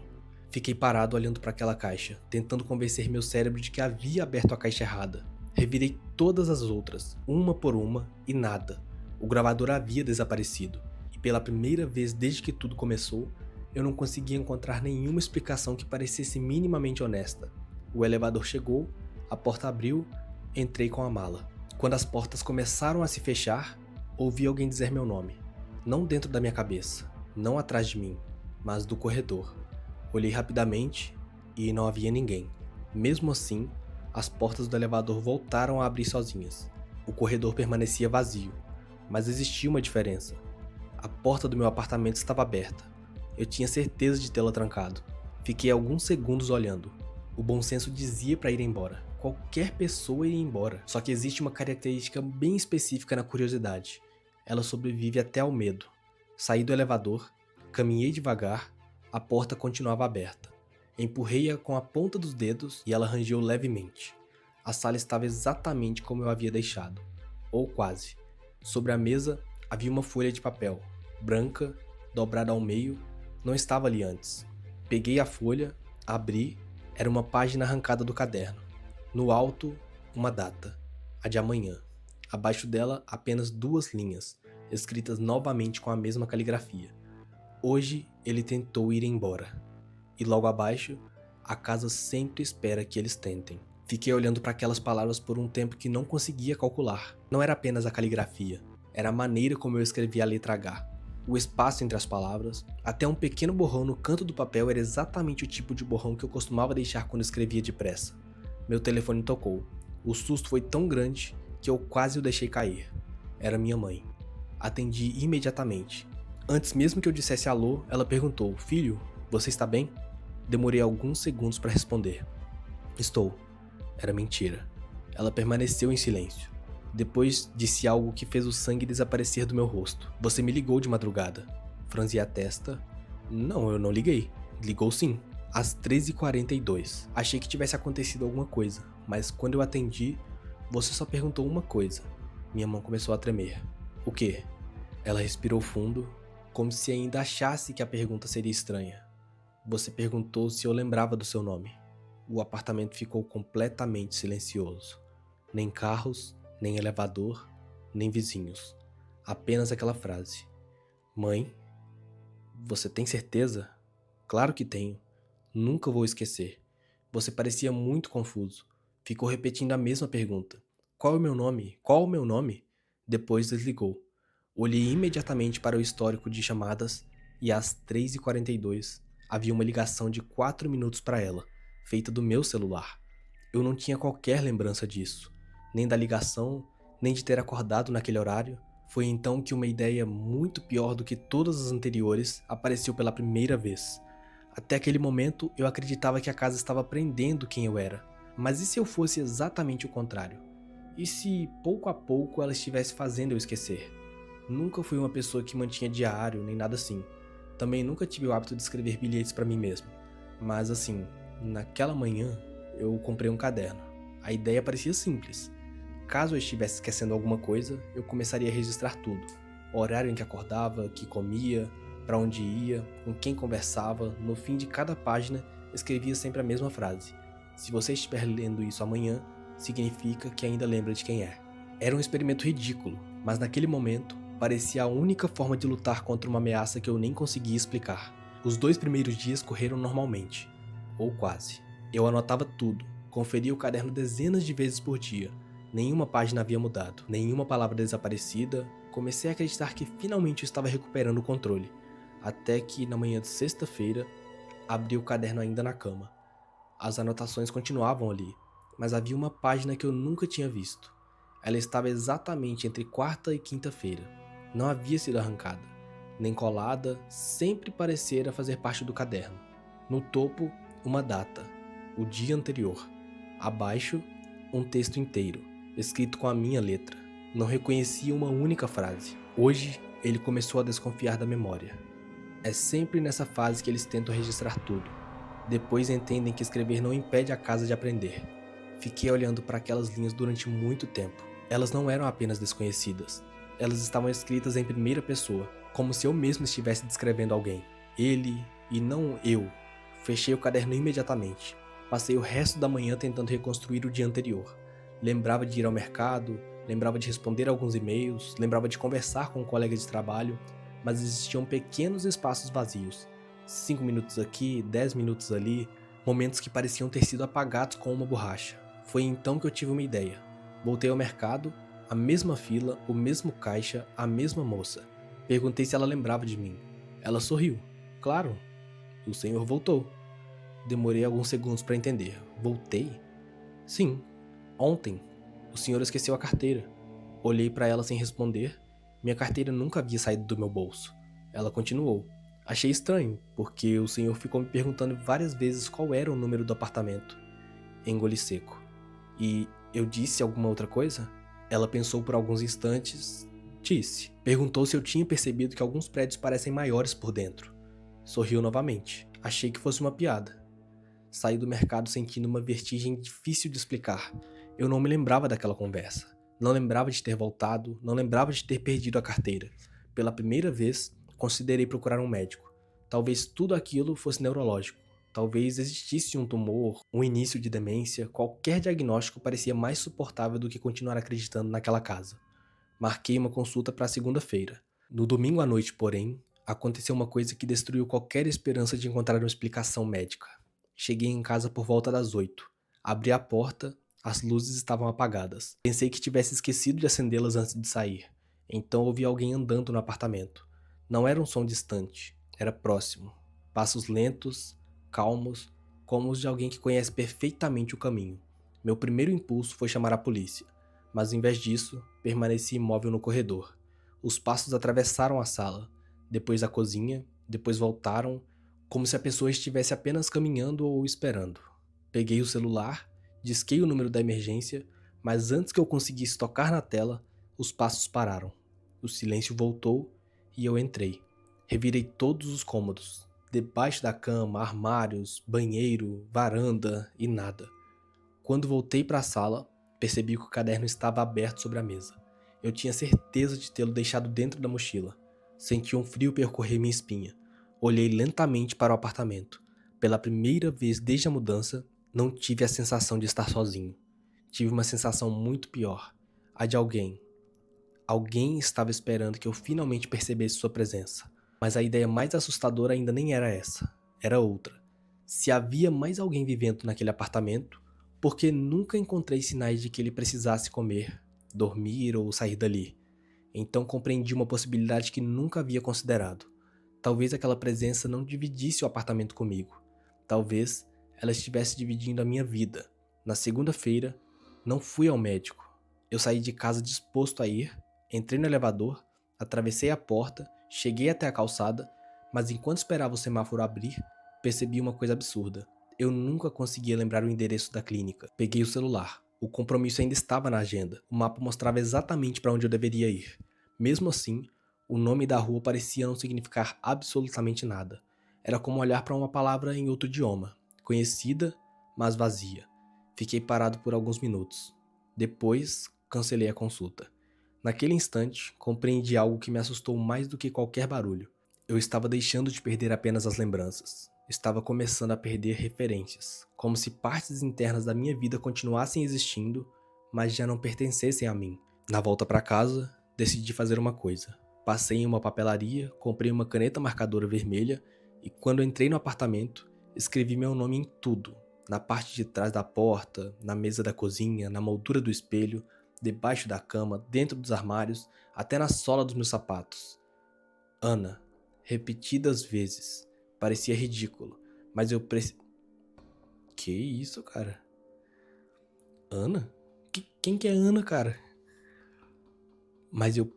Fiquei parado olhando para aquela caixa, tentando convencer meu cérebro de que havia aberto a caixa errada. Revirei todas as outras, uma por uma, e nada. O gravador havia desaparecido, e pela primeira vez desde que tudo começou, eu não conseguia encontrar nenhuma explicação que parecesse minimamente honesta. O elevador chegou, a porta abriu, entrei com a mala. Quando as portas começaram a se fechar, ouvi alguém dizer meu nome. Não dentro da minha cabeça, não atrás de mim, mas do corredor. Olhei rapidamente e não havia ninguém. Mesmo assim, as portas do elevador voltaram a abrir sozinhas. O corredor permanecia vazio, mas existia uma diferença. A porta do meu apartamento estava aberta. Eu tinha certeza de tê-la trancado. Fiquei alguns segundos olhando. O bom senso dizia para ir embora. Qualquer pessoa iria embora. Só que existe uma característica bem específica na curiosidade. Ela sobrevive até ao medo. Saí do elevador, caminhei devagar, a porta continuava aberta. Empurrei-a com a ponta dos dedos e ela rangeu levemente. A sala estava exatamente como eu havia deixado. Ou quase. Sobre a mesa havia uma folha de papel, branca, dobrada ao meio, não estava ali antes. Peguei a folha, abri, era uma página arrancada do caderno. No alto, uma data, a de amanhã. Abaixo dela, apenas 2 linhas, escritas novamente com a mesma caligrafia. Hoje ele tentou ir embora. E logo abaixo, a casa sempre espera que eles tentem. Fiquei olhando para aquelas palavras por um tempo que não conseguia calcular. Não era apenas a caligrafia, era a maneira como eu escrevia a letra H. O espaço entre as palavras, até um pequeno borrão no canto do papel era exatamente o tipo de borrão que eu costumava deixar quando escrevia depressa. Meu telefone tocou. O susto foi tão grande que eu quase o deixei cair. Era minha mãe. Atendi imediatamente. Antes mesmo que eu dissesse alô, ela perguntou: "Filho, você está bem?" Demorei alguns segundos para responder. "Estou." Era mentira. Ela permaneceu em silêncio. Depois disse algo que fez o sangue desaparecer do meu rosto. "Você me ligou de madrugada." Franzi a testa. "Não, eu não liguei." "Ligou sim." Às 13h42. Achei que tivesse acontecido alguma coisa, mas quando eu atendi, você só perguntou uma coisa. Minha mão começou a tremer. "O quê?" Ela respirou fundo, como se ainda achasse que a pergunta seria estranha. "Você perguntou se eu lembrava do seu nome." O apartamento ficou completamente silencioso. Nem carros, nem elevador, nem vizinhos. Apenas aquela frase. "Mãe, você tem certeza?" "Claro que tenho. Nunca vou esquecer." Você parecia muito confuso. Ficou repetindo a mesma pergunta. "Qual é o meu nome? Qual é o meu nome?" Depois desligou. Olhei imediatamente para o histórico de chamadas e às 3h42 havia uma ligação de 4 minutos para ela, feita do meu celular. Eu não tinha qualquer lembrança disso, nem da ligação, nem de ter acordado naquele horário. Foi então que uma ideia muito pior do que todas as anteriores apareceu pela primeira vez. Até aquele momento eu acreditava que a casa estava aprendendo quem eu era. Mas e se eu fosse exatamente o contrário? E se pouco a pouco ela estivesse fazendo eu esquecer? Nunca fui uma pessoa que mantinha diário nem nada assim. Também nunca tive o hábito de escrever bilhetes para mim mesmo. Mas assim, naquela manhã eu comprei um caderno. A ideia parecia simples. Caso eu estivesse esquecendo alguma coisa, eu começaria a registrar tudo. O horário em que acordava, que comia, para onde ia, com quem conversava. No fim de cada página, escrevia sempre a mesma frase. "Se você estiver lendo isso amanhã, significa que ainda lembra de quem é." Era um experimento ridículo, mas naquele momento, parecia a única forma de lutar contra uma ameaça que eu nem conseguia explicar. Os 2 primeiros dias correram normalmente. Ou quase. Eu anotava tudo, conferia o caderno dezenas de vezes por dia. Nenhuma página havia mudado, nenhuma palavra desaparecida. Comecei a acreditar que finalmente eu estava recuperando o controle. Até que, na manhã de sexta-feira, abri o caderno ainda na cama. As anotações continuavam ali, mas havia uma página que eu nunca tinha visto. Ela estava exatamente entre quarta e quinta-feira. Não havia sido arrancada. nem colada, sempre parecera fazer parte do caderno. No topo, uma data, o dia anterior. Abaixo, um texto inteiro, escrito com a minha letra. Não reconhecia uma única frase. Hoje, ele começou a desconfiar da memória. É sempre nessa fase que eles tentam registrar tudo. Depois entendem que escrever não impede a casa de aprender. Fiquei olhando para aquelas linhas durante muito tempo. Elas não eram apenas desconhecidas. Elas estavam escritas em primeira pessoa, como se eu mesmo estivesse descrevendo alguém. Ele e não eu. Fechei o caderno imediatamente. Passei o resto da manhã tentando reconstruir o dia anterior. Lembrava de ir ao mercado, lembrava de responder alguns e-mails, lembrava de conversar com um colega de trabalho, mas existiam pequenos espaços vazios. 5 minutos aqui, 10 minutos ali, momentos que pareciam ter sido apagados com uma borracha. Foi então que eu tive uma ideia. Voltei ao mercado, a mesma fila, o mesmo caixa, a mesma moça. Perguntei se ela lembrava de mim. Ela sorriu. Claro. O senhor voltou. Demorei alguns segundos para entender. Voltei? Sim. Ontem. O senhor esqueceu a carteira. Olhei para ela sem responder. Minha carteira nunca havia saído do meu bolso. Ela continuou. Achei estranho, porque o senhor ficou me perguntando várias vezes qual era o número do apartamento. Engoli seco. E eu disse alguma outra coisa? Ela pensou por alguns instantes. Disse. Perguntou se eu tinha percebido que alguns prédios parecem maiores por dentro. Sorriu novamente. Achei que fosse uma piada. Saí do mercado sentindo uma vertigem difícil de explicar. Eu não me lembrava daquela conversa. Não lembrava de ter voltado, não lembrava de ter perdido a carteira. Pela primeira vez, considerei procurar um médico. Talvez tudo aquilo fosse neurológico. Talvez existisse um tumor, um início de demência, qualquer diagnóstico parecia mais suportável do que continuar acreditando naquela casa. Marquei uma consulta para segunda-feira. No domingo à noite, porém, aconteceu uma coisa que destruiu qualquer esperança de encontrar uma explicação médica. Cheguei em casa por volta das 8. Abri a porta, as luzes estavam apagadas. Pensei que tivesse esquecido de acendê-las antes de sair. Então ouvi alguém andando no apartamento. Não era um som distante, era próximo. Passos lentos, calmos, como os de alguém que conhece perfeitamente o caminho. Meu primeiro impulso foi chamar a polícia, mas em vez disso, permaneci imóvel no corredor. Os passos atravessaram a sala, depois a cozinha, depois voltaram, como se a pessoa estivesse apenas caminhando ou esperando. Peguei o celular, disquei o número da emergência, mas antes que eu conseguisse tocar na tela, os passos pararam. O silêncio voltou e eu entrei. Revirei todos os cômodos, debaixo da cama, armários, banheiro, varanda e nada. Quando voltei para a sala, percebi que o caderno estava aberto sobre a mesa. Eu tinha certeza de tê-lo deixado dentro da mochila. Senti um frio percorrer minha espinha. Olhei lentamente para o apartamento. Pela primeira vez desde a mudança, não tive a sensação de estar sozinho. Tive uma sensação muito pior, a de alguém. Alguém estava esperando que eu finalmente percebesse sua presença. Mas a ideia mais assustadora ainda nem era essa. Era outra. Se havia mais alguém vivendo naquele apartamento, porque nunca encontrei sinais de que ele precisasse comer, dormir ou sair dali. Então compreendi uma possibilidade que nunca havia considerado. Talvez aquela presença não dividisse o apartamento comigo. Talvez ela estivesse dividindo a minha vida. Na segunda-feira, não fui ao médico. Eu saí de casa disposto a ir, entrei no elevador, atravessei a porta, cheguei até a calçada, mas enquanto esperava o semáforo abrir, percebi uma coisa absurda. Eu nunca conseguia lembrar o endereço da clínica. Peguei o celular. O compromisso ainda estava na agenda. O mapa mostrava exatamente para onde eu deveria ir. Mesmo assim, o nome da rua parecia não significar absolutamente nada. Era como olhar para uma palavra em outro idioma, conhecida, mas vazia. Fiquei parado por alguns minutos. Depois, cancelei a consulta. Naquele instante, compreendi algo que me assustou mais do que qualquer barulho. Eu estava deixando de perder apenas as lembranças. Estava começando a perder referências, como se partes internas da minha vida continuassem existindo, mas já não pertencessem a mim. Na volta para casa, decidi fazer uma coisa. Passei em uma papelaria, comprei uma caneta marcadora vermelha e quando entrei no apartamento, escrevi meu nome em tudo. Na parte de trás da porta, na mesa da cozinha, na moldura do espelho, debaixo da cama, dentro dos armários, até na sola dos meus sapatos. Ana, repetidas vezes. Parecia ridículo, mas eu Que isso, cara? Ana? Quem que é Ana, cara? Mas eu...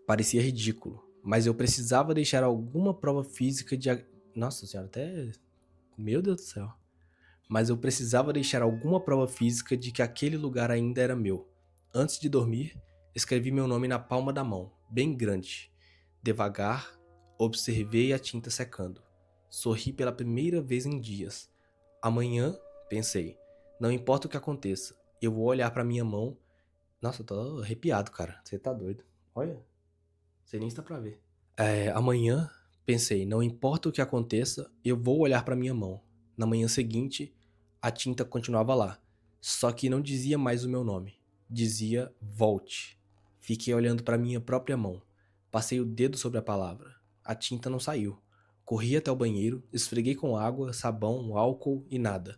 Parecia ridículo, mas eu precisava deixar alguma prova física de. Nossa senhora, até. Meu Deus do céu. Mas eu precisava deixar alguma prova física de que aquele lugar ainda era meu. Antes de dormir, escrevi meu nome na palma da mão, bem grande. Devagar, observei a tinta secando. Sorri pela primeira vez em dias. Amanhã, pensei, não importa o que aconteça, eu vou olhar pra minha mão. Nossa, eu tô arrepiado, cara. Você tá doido. Olha, você nem está pra ver. Amanhã, pensei, não importa o que aconteça, eu vou olhar pra minha mão. Na manhã seguinte, a tinta continuava lá, só que não dizia mais o meu nome. Dizia volte. Fiquei olhando pra minha própria mão. Passei o dedo sobre a palavra. A tinta não saiu. Corri até o banheiro, esfreguei com água, sabão, álcool e nada.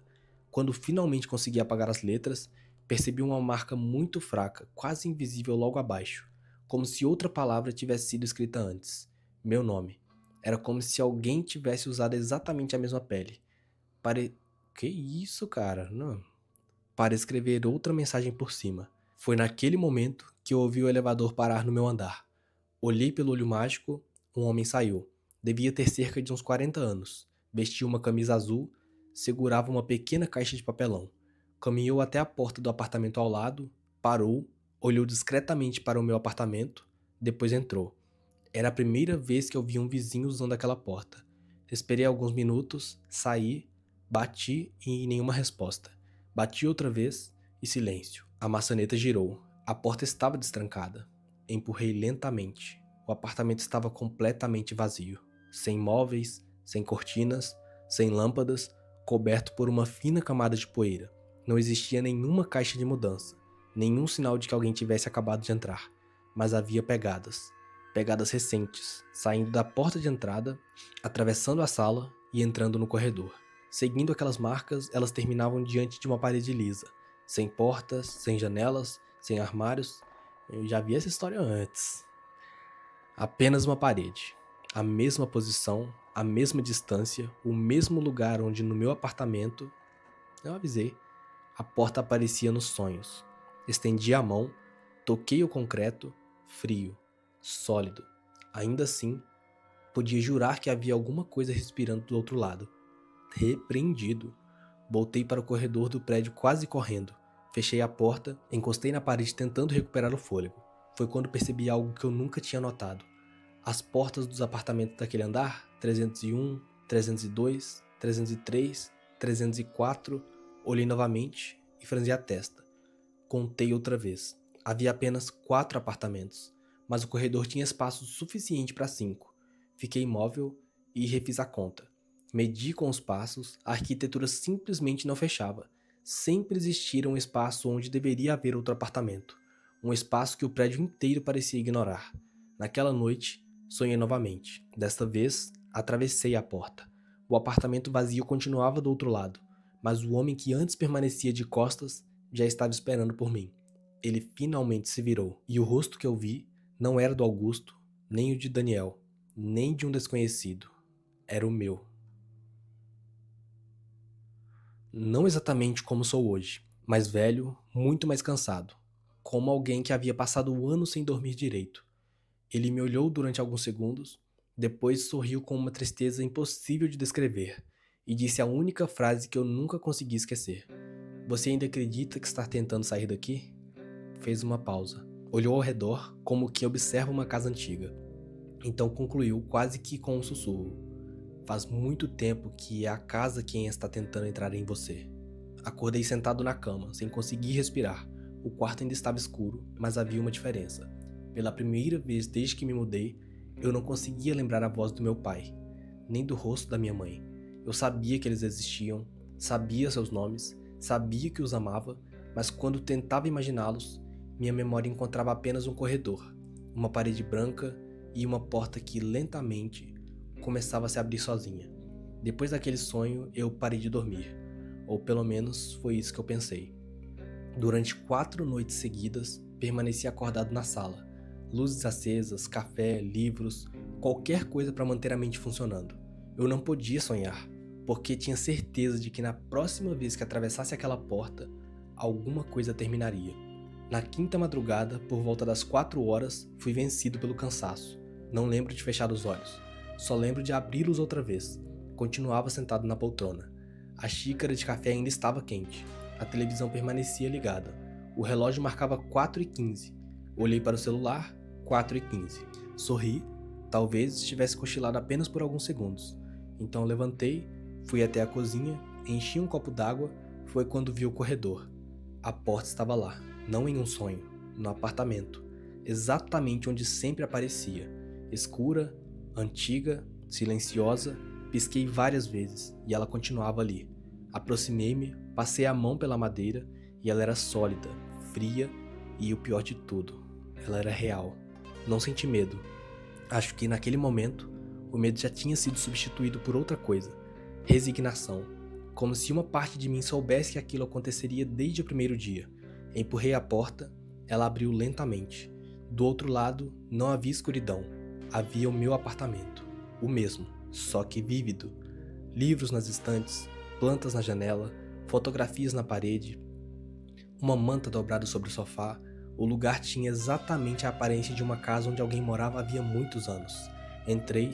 Quando finalmente consegui apagar as letras, percebi uma marca muito fraca, quase invisível logo abaixo, como se outra palavra tivesse sido escrita antes. Meu nome. Era como se alguém tivesse usado exatamente a mesma pele. Pare... Que isso, cara? Não. Para escrever outra mensagem por cima. Foi naquele momento que eu ouvi o elevador parar no meu andar. Olhei pelo olho mágico, um homem saiu. Devia ter cerca de uns 40 anos. Vestia uma camisa azul, segurava uma pequena caixa de papelão. Caminhou até a porta do apartamento ao lado, parou, olhou discretamente para o meu apartamento, depois entrou. Era a primeira vez que eu via um vizinho usando aquela porta. Esperei alguns minutos, saí, bati e nenhuma resposta. Bati outra vez e silêncio. A maçaneta girou. A porta estava destrancada. Empurrei lentamente. O apartamento estava completamente vazio. Sem móveis, sem cortinas, sem lâmpadas, coberto por uma fina camada de poeira. Não existia nenhuma caixa de mudança, nenhum sinal de que alguém tivesse acabado de entrar. Mas havia pegadas. Pegadas recentes, saindo da porta de entrada, atravessando a sala e entrando no corredor. Seguindo aquelas marcas, elas terminavam diante de uma parede lisa, sem portas, sem janelas, sem armários. Eu já vi essa história antes. Apenas uma parede. A mesma posição, a mesma distância, o mesmo lugar onde no meu apartamento, eu avisei, a porta aparecia nos sonhos. Estendi a mão, toquei o concreto, frio, sólido. Ainda assim, podia jurar que havia alguma coisa respirando do outro lado. Repreendido. Voltei para o corredor do prédio quase correndo. Fechei a porta, encostei na parede tentando recuperar o fôlego. Foi quando percebi algo que eu nunca tinha notado. As portas dos apartamentos daquele andar, 301, 302, 303, 304, olhei novamente e franzi a testa. Contei outra vez. Havia apenas 4 apartamentos, mas o corredor tinha espaço suficiente para 5. Fiquei imóvel e refiz a conta. Medi com os passos, a arquitetura simplesmente não fechava. Sempre existira um espaço onde deveria haver outro apartamento. Um espaço que o prédio inteiro parecia ignorar. Naquela noite, sonhei novamente. Desta vez, atravessei a porta. O apartamento vazio continuava do outro lado, mas o homem que antes permanecia de costas já estava esperando por mim. Ele finalmente se virou, e o rosto que eu vi não era do Augusto, nem o de Daniel, nem de um desconhecido. Era o meu. Não exatamente como sou hoje, mas velho, muito mais cansado. Como alguém que havia passado o ano sem dormir direito. Ele me olhou durante alguns segundos, depois sorriu com uma tristeza impossível de descrever, e disse a única frase que eu nunca consegui esquecer. Você ainda acredita que está tentando sair daqui? Fez uma pausa. Olhou ao redor, como quem observa uma casa antiga. Então concluiu quase que com um sussurro. Faz muito tempo que é a casa quem está tentando entrar em você. Acordei sentado na cama, sem conseguir respirar. O quarto ainda estava escuro, mas havia uma diferença. Pela primeira vez desde que me mudei, eu não conseguia lembrar a voz do meu pai, nem do rosto da minha mãe. Eu sabia que eles existiam, sabia seus nomes, sabia que os amava, mas quando tentava imaginá-los, minha memória encontrava apenas um corredor, uma parede branca e uma porta que lentamente começava a se abrir sozinha. Depois daquele sonho, eu parei de dormir. Ou pelo menos foi isso que eu pensei. Durante 4 noites seguidas, permaneci acordado na sala. Luzes acesas, café, livros, qualquer coisa para manter a mente funcionando. Eu não podia sonhar, porque tinha certeza de que na próxima vez que atravessasse aquela porta, alguma coisa terminaria. Na quinta madrugada, por volta das 4 horas, fui vencido pelo cansaço. Não lembro de fechar os olhos. Só lembro de abri-los outra vez. Continuava sentado na poltrona. A xícara de café ainda estava quente. A televisão permanecia ligada. O relógio marcava 4h15. Olhei para o celular, 4h15. Sorri. Talvez estivesse cochilado apenas por alguns segundos. Então levantei, fui até a cozinha, enchi um copo d'água. Foi quando vi o corredor. A porta estava lá, não em um sonho, no apartamento. Exatamente onde sempre aparecia. Escura, antiga, silenciosa. Pisquei várias vezes e ela continuava ali. Aproximei-me, passei a mão pela madeira e ela era sólida, fria e o pior de tudo, ela era real. Não senti medo. Acho que naquele momento, o medo já tinha sido substituído por outra coisa. Resignação. Como se uma parte de mim soubesse que aquilo aconteceria desde o primeiro dia. Empurrei a porta, ela abriu lentamente. Do outro lado, não havia escuridão. Havia o meu apartamento. O mesmo, só que vívido. Livros nas estantes, plantas na janela, fotografias na parede, uma manta dobrada sobre o sofá. O lugar tinha exatamente a aparência de uma casa onde alguém morava havia muitos anos. Entrei,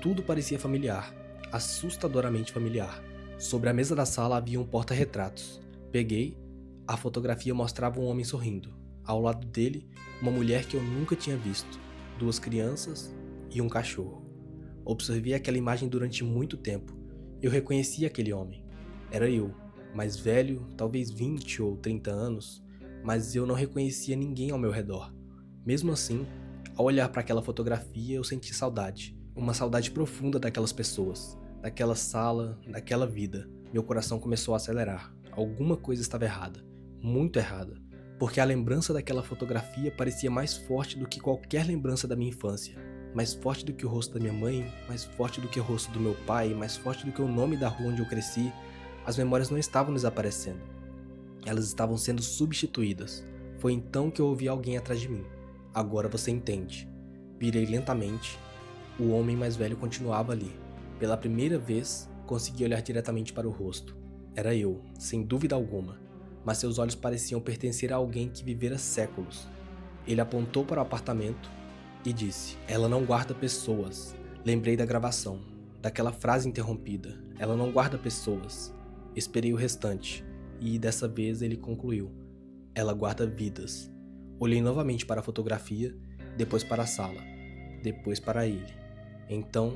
tudo parecia familiar, assustadoramente familiar. Sobre a mesa da sala havia um porta-retratos. Peguei, a fotografia mostrava um homem sorrindo. Ao lado dele, uma mulher que eu nunca tinha visto, 2 crianças e um cachorro. Observei aquela imagem durante muito tempo. Eu reconheci aquele homem. Era eu, mais velho, talvez 20 ou 30 anos, mas eu não reconhecia ninguém ao meu redor. Mesmo assim, ao olhar para aquela fotografia, eu senti saudade. Uma saudade profunda daquelas pessoas, daquela sala, daquela vida. Meu coração começou a acelerar. Alguma coisa estava errada, muito errada, porque a lembrança daquela fotografia parecia mais forte do que qualquer lembrança da minha infância. Mais forte do que o rosto da minha mãe, mais forte do que o rosto do meu pai, mais forte do que o nome da rua onde eu cresci. As memórias não estavam desaparecendo. Elas estavam sendo substituídas. Foi então que eu ouvi alguém atrás de mim. Agora você entende. Virei lentamente. O homem mais velho continuava ali. Pela primeira vez, consegui olhar diretamente para o rosto. Era eu, sem dúvida alguma. Mas seus olhos pareciam pertencer a alguém que vivera séculos. Ele apontou para o apartamento e disse: "Ela não guarda pessoas." Lembrei da gravação, daquela frase interrompida. "Ela não guarda pessoas." Esperei o restante. E dessa vez ele concluiu: "Ela guarda vidas." Olhei novamente para a fotografia, depois para a sala, depois para ele. Então,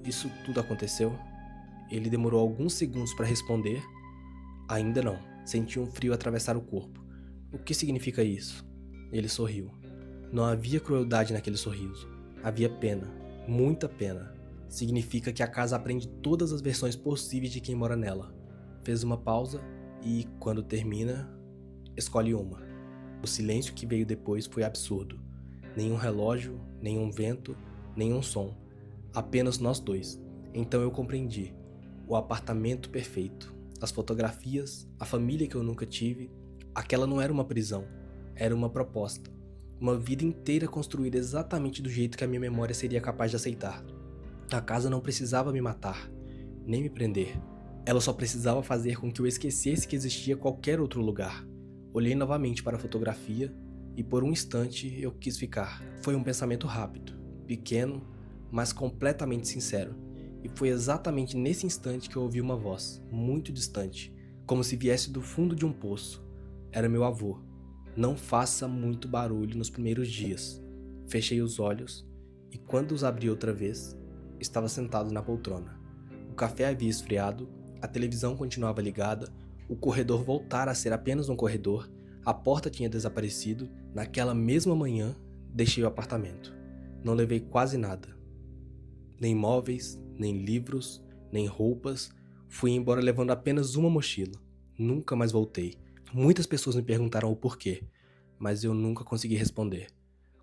isso tudo aconteceu? Ele demorou alguns segundos para responder. Ainda não. Senti um frio atravessar o corpo. O que significa isso? Ele sorriu. Não havia crueldade naquele sorriso. Havia pena, muita pena. Significa que a casa aprende todas as versões possíveis de quem mora nela. Fez uma pausa e, quando termina, escolhe uma. O silêncio que veio depois foi absurdo. Nenhum relógio, nenhum vento, nenhum som. Apenas nós dois. Então eu compreendi. O apartamento perfeito. As fotografias, a família que eu nunca tive. Aquela não era uma prisão. Era uma proposta. Uma vida inteira construída exatamente do jeito que a minha memória seria capaz de aceitar. A casa não precisava me matar, nem me prender. Ela só precisava fazer com que eu esquecesse que existia qualquer outro lugar. Olhei novamente para a fotografia e por um instante eu quis ficar. Foi um pensamento rápido, pequeno, mas completamente sincero. E foi exatamente nesse instante que eu ouvi uma voz, muito distante, como se viesse do fundo de um poço. Era meu avô. "Não faça muito barulho nos primeiros dias." Fechei os olhos e quando os abri outra vez, estava sentado na poltrona. O café havia esfriado, a televisão continuava ligada, o corredor voltara a ser apenas um corredor, a porta tinha desaparecido. Naquela mesma manhã, deixei o apartamento. Não levei quase nada. Nem móveis, nem livros, nem roupas. Fui embora levando apenas uma mochila. Nunca mais voltei. Muitas pessoas me perguntaram o porquê, mas eu nunca consegui responder.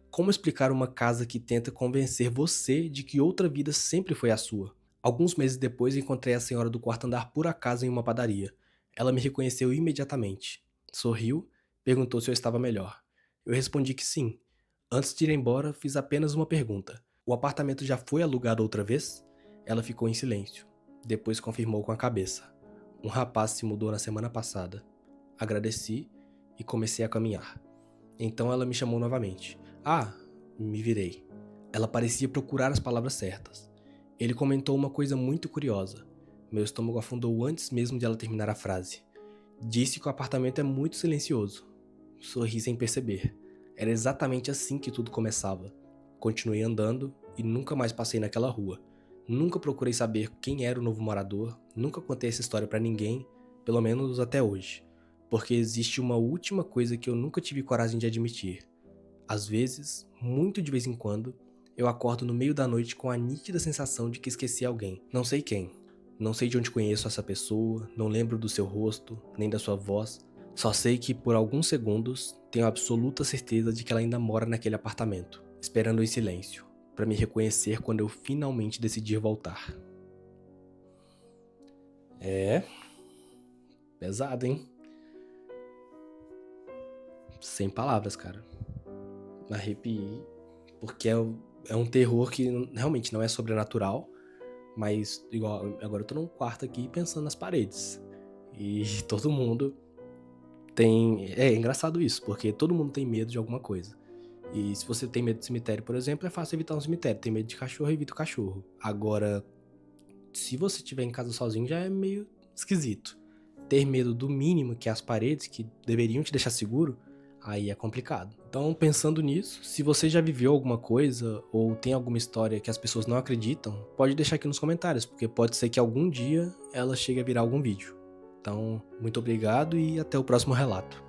Como explicar uma casa que tenta convencer você de que outra vida sempre foi a sua? Alguns meses depois encontrei a senhora do quarto andar por acaso em uma padaria. Ela me reconheceu imediatamente. Sorriu, perguntou se eu estava melhor. Eu respondi que sim. Antes de ir embora, fiz apenas uma pergunta. "O apartamento já foi alugado outra vez?" Ela ficou em silêncio. Depois confirmou com a cabeça. "Um rapaz se mudou na semana passada." Agradeci e comecei a caminhar. Então ela me chamou novamente. "Ah!" Me virei. Ela parecia procurar as palavras certas. Ele comentou uma coisa muito curiosa. Meu estômago afundou antes mesmo de ela terminar a frase. Disse que o apartamento é muito silencioso. Sorri sem perceber. Era exatamente assim que tudo começava. Continuei andando e nunca mais passei naquela rua. Nunca procurei saber quem era o novo morador, nunca contei essa história pra ninguém, pelo menos até hoje. Porque existe uma última coisa que eu nunca tive coragem de admitir. Às vezes, muito de vez em quando, eu acordo no meio da noite com a nítida sensação de que esqueci alguém. Não sei quem. Não sei de onde conheço essa pessoa, não lembro do seu rosto, nem da sua voz. Só sei que por alguns segundos tenho absoluta certeza de que ela ainda mora naquele apartamento, esperando em silêncio, para me reconhecer quando eu finalmente decidir voltar. É. Pesado, hein? Sem palavras, cara. Arrepiei. Porque é um terror que realmente não é sobrenatural. Mas, igual, agora eu tô num quarto aqui pensando nas paredes. E todo mundo tem. É engraçado isso, porque todo mundo tem medo de alguma coisa. E se você tem medo de cemitério, por exemplo, é fácil evitar um cemitério. Tem medo de cachorro, evita o cachorro. Agora, se você estiver em casa sozinho, já é meio esquisito. Ter medo do mínimo, que é as paredes, que deveriam te deixar seguro, aí é complicado. Então, pensando nisso, se você já viveu alguma coisa ou tem alguma história que as pessoas não acreditam, pode deixar aqui nos comentários, porque pode ser que algum dia ela chegue a virar algum vídeo. Então, muito obrigado e até o próximo relato.